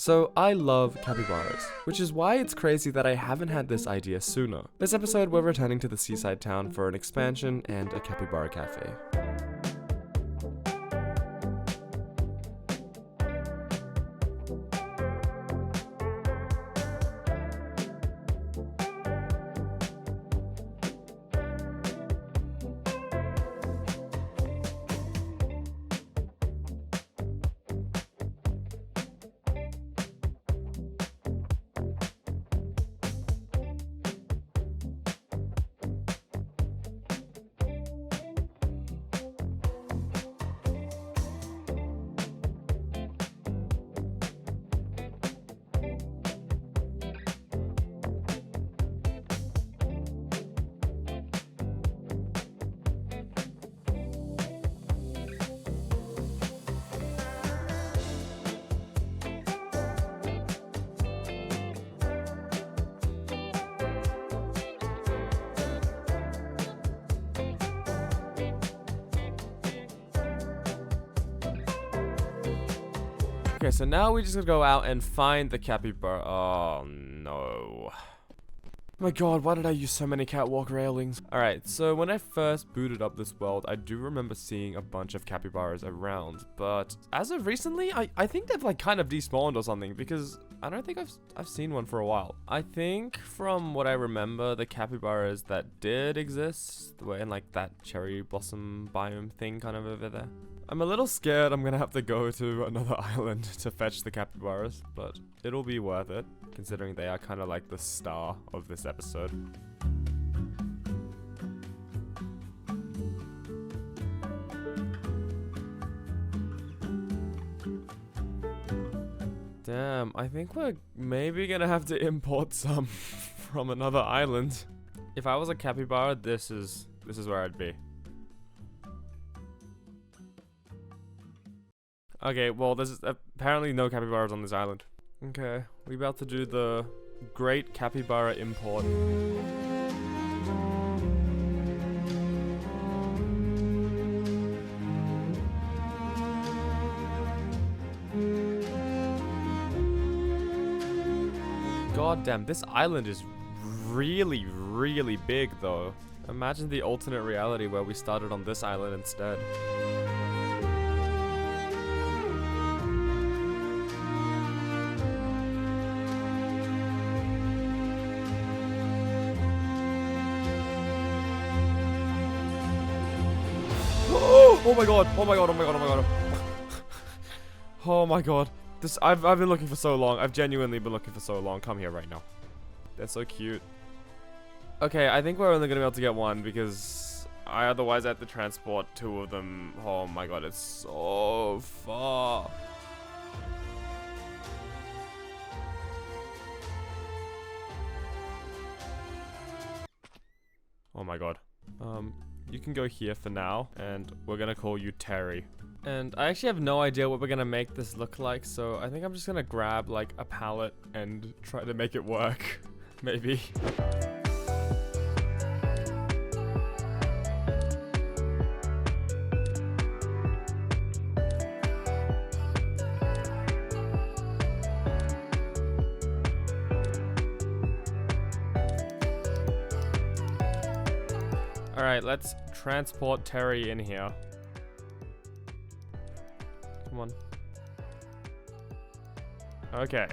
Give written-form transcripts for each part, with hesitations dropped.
So I love capybaras, which is why it's crazy that I haven't had this idea sooner. This episode we're returning to the seaside town for an expansion and a capybara cafe. Okay, so now we just gotta go out and find the capybara. Oh no. Oh my god, why did I use so many catwalk railings? Alright, so when I first booted up this world, I do remember seeing a bunch of capybaras around, but as of recently, I think they've like kind of despawned or something, because I don't think I've seen one for a while. I think from what I remember, the capybaras that did exist were in like that cherry blossom biome thing kind of over there. I'm a little scared I'm gonna have to go to another island to fetch the capybaras, but it'll be worth it, considering they are kind of like the star of this episode. Damn, I think we're maybe gonna have to import some from another island. If I was a capybara, this is where I'd be. Okay, well, there's apparently no capybaras on this island. Okay, we about to do the great capybara import. God damn, this island is really, really big though. Imagine the alternate reality where we started on this island instead. Oh my god, oh my god, oh my god, oh my god. Oh my god. I've been looking for so long. I've genuinely been looking for so long. Come here right now. They're so cute. Okay, I think we're only gonna be able to get one because I otherwise have to transport two of them. Oh my god, it's so far. Oh my god. You can go here for now, and we're gonna call you Terry. And I actually have no idea what we're gonna make this look like, so I think I'm just gonna grab like a palette and try to make it work. Maybe. Alright, let's transport Terry in here. Come on. Okay.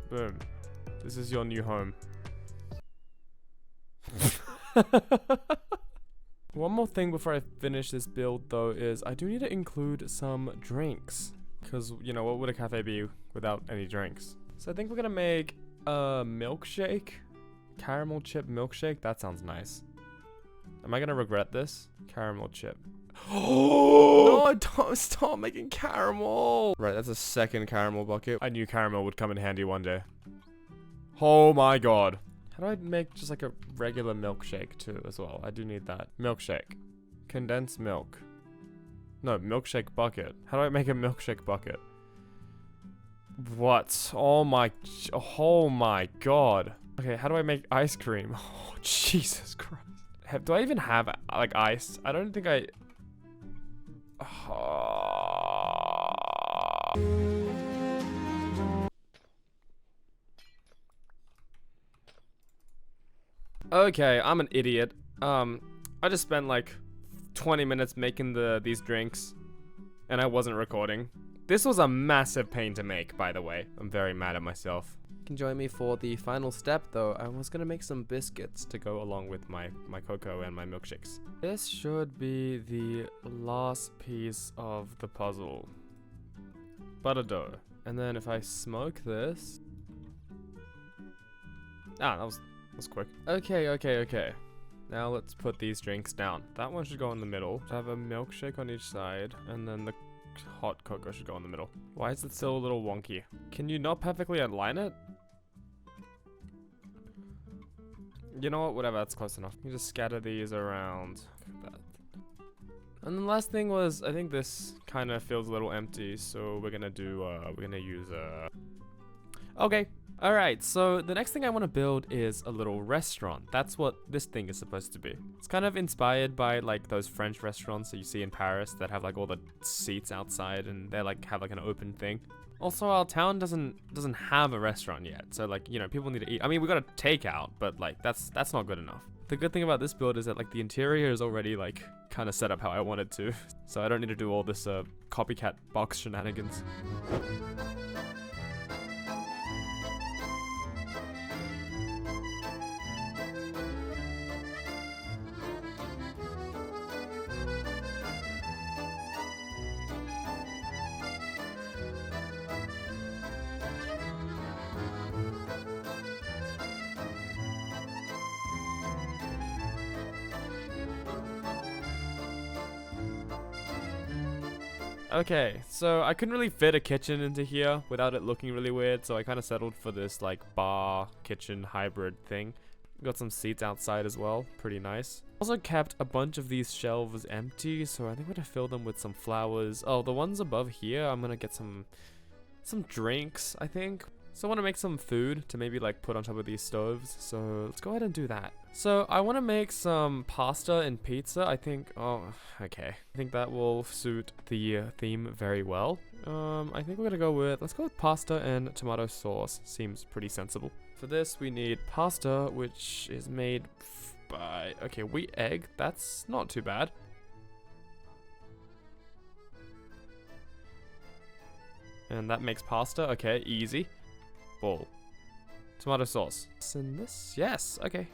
Boom. This is your new home. One more thing before I finish this build though is I do need to include some drinks. Because, you know, what would a cafe be without any drinks? So I think we're gonna make a milkshake. Caramel chip milkshake. That sounds nice. Am I gonna regret this? Caramel chip. Oh no, don't stop making caramel. Right, that's a second caramel bucket. I knew caramel would come in handy one day. Oh my god. How do I make just like a regular milkshake too as well? I do need that. Milkshake. Condensed milk. No, milkshake bucket. How do I make a milkshake bucket? What? Oh my god. Okay, how do I make ice cream? Oh, Jesus Christ. Do I even have like ice? I don't think I... Okay, I'm an idiot. I just spent like 20 minutes making these drinks, and I wasn't recording. This was a massive pain to make, by the way. I'm very mad at myself. You can join me for the final step, though. I was gonna make some biscuits to go along with my cocoa and my milkshakes. This should be the last piece of the puzzle. Butter dough. And then if I smoke this... Ah, that was quick. Okay. Now let's put these drinks down. That one should go in the middle. I have a milkshake on each side, and then the hot cocoa should go in the middle. Why is it still a little wonky? Can you not perfectly align it? You know what? Whatever, that's close enough. You just scatter these around. Like that. And the last thing was, I think this kind of feels a little empty, so we're gonna use Okay. Alright, so the next thing I want to build is a little restaurant. That's what this thing is supposed to be. It's kind of inspired by like those French restaurants that you see in Paris that have like all the seats outside and they like have like an open thing. Also, our town doesn't have a restaurant yet, so like, you know, people need to eat. I mean, we got a takeout, but like that's not good enough. The good thing about this build is that like the interior is already like kind of set up how I wanted to, so I don't need to do all this copycat box shenanigans. Okay, so I couldn't really fit a kitchen into here without it looking really weird, so I kind of settled for this like bar kitchen hybrid thing. Got some seats outside as well, pretty nice. Also kept a bunch of these shelves empty, so I think we're gonna fill them with some flowers. Oh, the ones above here, I'm gonna get some drinks, I think. So I want to make some food to maybe like put on top of these stoves, so let's go ahead and do that. So I want to make some pasta and pizza, I think. Oh, okay. I think that will suit the theme very well. I think we're gonna go with, let's go with pasta and tomato sauce. Seems pretty sensible. For this we need pasta, which is made by, okay, wheat egg. That's not too bad. And that makes pasta, okay, easy. Bowl. Tomato sauce. And this, yes, okay.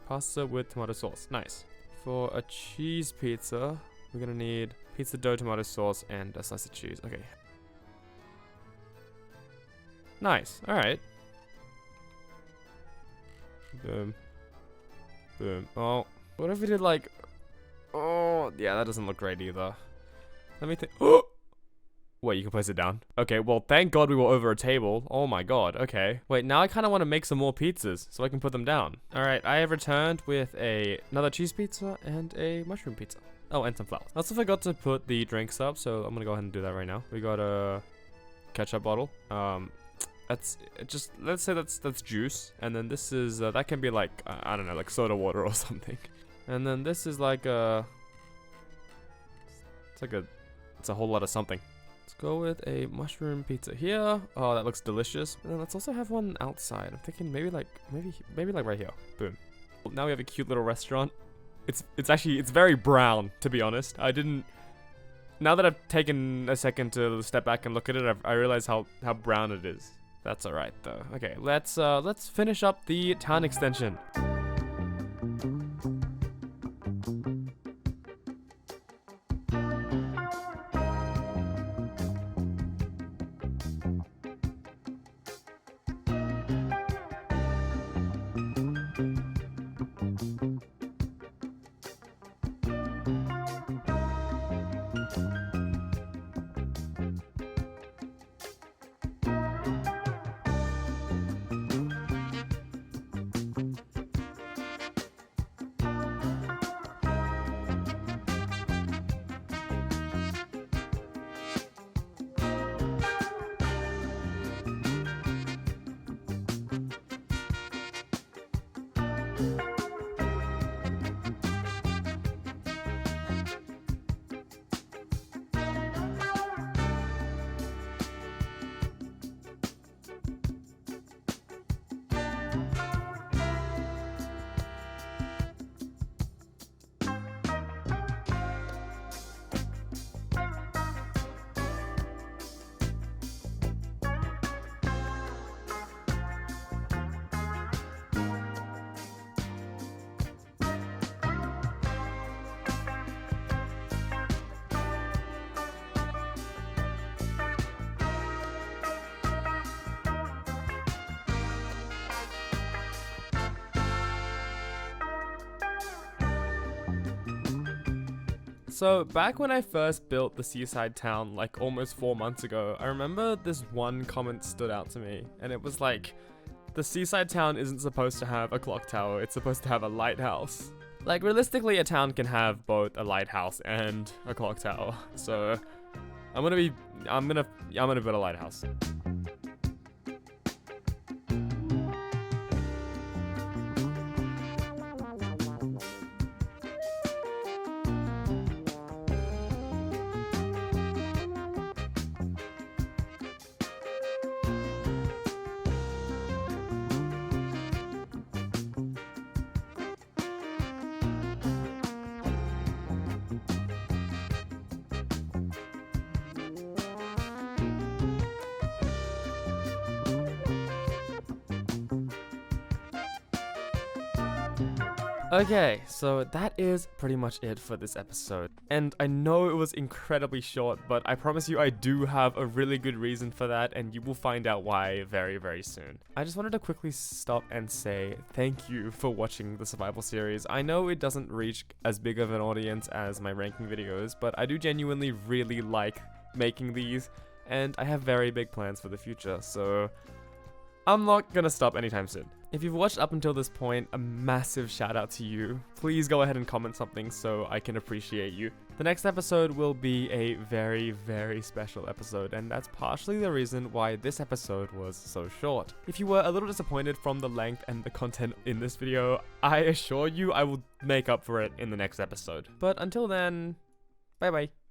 Pasta with tomato sauce, nice. For a cheese pizza, we're gonna need pizza dough, tomato sauce, and a slice of cheese, okay. Nice, alright. Boom. Boom. Oh, what if we did like, oh, yeah, that doesn't look great either. Let me think, oh! Wait, you can place it down? Okay, well, thank God we were over a table. Oh my God, okay. Wait, now I kind of want to make some more pizzas so I can put them down. All right, I have returned with another cheese pizza and a mushroom pizza. Oh, and some flowers. I also forgot to put the drinks up, so I'm gonna go ahead and do that right now. We got a ketchup bottle. That's just, let's say that's juice. And then this is, that can be like, I don't know, like soda water or something. And then this is like it's a whole lot of something. Let's go with a mushroom pizza here. Oh, that looks delicious. And then let's also have one outside. I'm thinking maybe like right here. Boom. Now we have a cute little restaurant. It's actually very brown, to be honest. Now that I've taken a second to step back and look at it, I realize how brown it is. That's all right though. Okay, let's finish up the town extension. So back when I first built the seaside town like almost 4 months ago, I remember this one comment stood out to me, and it was like, the seaside town isn't supposed to have a clock tower, it's supposed to have a lighthouse. Like realistically, a town can have both a lighthouse and a clock tower. So I'm gonna build a lighthouse. Okay, so that is pretty much it for this episode. And I know it was incredibly short, but I promise you I do have a really good reason for that, and you will find out why very, very soon. I just wanted to quickly stop and say thank you for watching the survival series. I know it doesn't reach as big of an audience as my ranking videos, but I do genuinely really like making these, and I have very big plans for the future, so I'm not gonna stop anytime soon. If you've watched up until this point, a massive shout out to you. Please go ahead and comment something so I can appreciate you. The next episode will be a very, very special episode, and that's partially the reason why this episode was so short. If you were a little disappointed from the length and the content in this video, I assure you I will make up for it in the next episode. But until then, bye bye.